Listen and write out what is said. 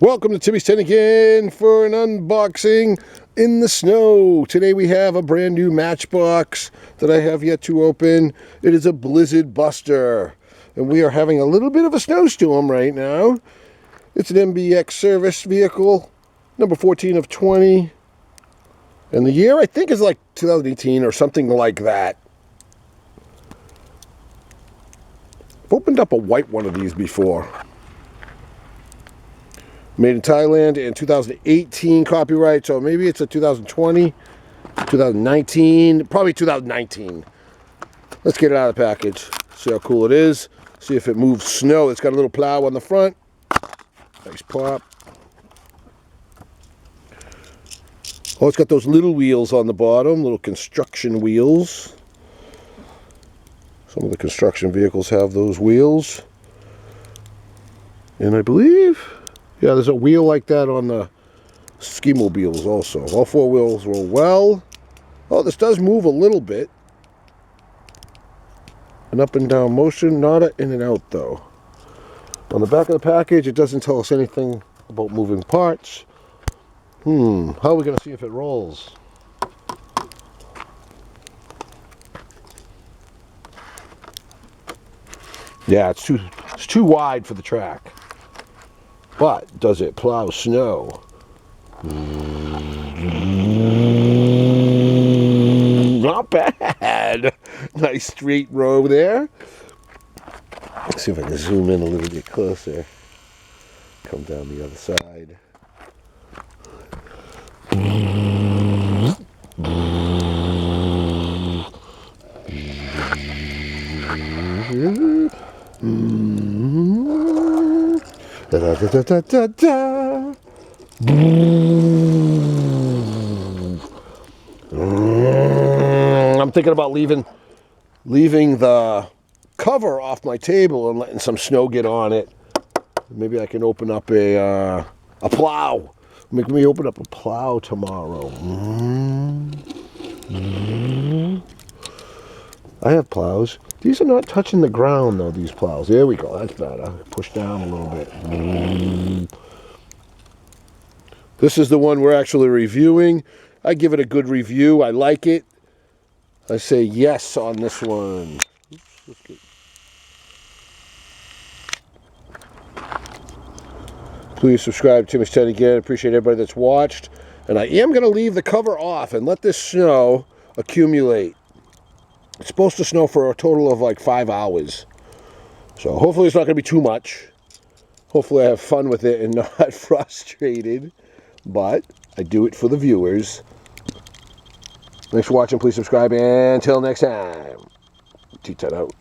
Welcome to Timmy's 10 again for an unboxing in the snow. Today we have a brand new Matchbox that I have yet to open. It is a Blizzard Buster, and we are having a little bit of a snowstorm right now. It's an MBX service vehicle, number 14 of 20, and the year I think is like 2018 or something like that. I've opened up a white one of these before. Made in Thailand in 2018 copyright, so maybe it's a 2020, 2019, probably 2019. Let's get it out of the package, see how cool it is, see if it moves snow. It's got a little plow on the front. Nice pop. Oh, it's got those little wheels on the bottom, little construction wheels. Some of the construction vehicles have those wheels. And I believe, yeah, there's a wheel like that on the ski mobiles also. All four wheels roll well. Oh, this does move a little bit. An up and down motion, not an in and out though. On the back of the package, it doesn't tell us anything about moving parts. How are we going to see if it rolls? Yeah, it's too wide for the track. But does it plow snow? Not bad. Nice straight row there. Let's see if I can zoom in a little bit closer. Come down the other side. Da, da, da, da, da. I'm thinking about leaving the cover off my table and letting some snow get on it. Maybe I can open up a plow. Make me open up a plow tomorrow. I have plows. These are not touching the ground though, these plows. There we go, that's better. Push down a little bit. This is the one we're actually reviewing. I give it a good review. I like it. I say yes on this one. Please subscribe to Timmy's 10 again. Appreciate everybody that's watched. And I am going to leave the cover off and let this snow accumulate. It's supposed to snow for a total of like 5 hours. So hopefully it's not going to be too much. Hopefully I have fun with it and not frustrated. But I do it for the viewers. Thanks for watching. Please subscribe. And until next time, T-10 out.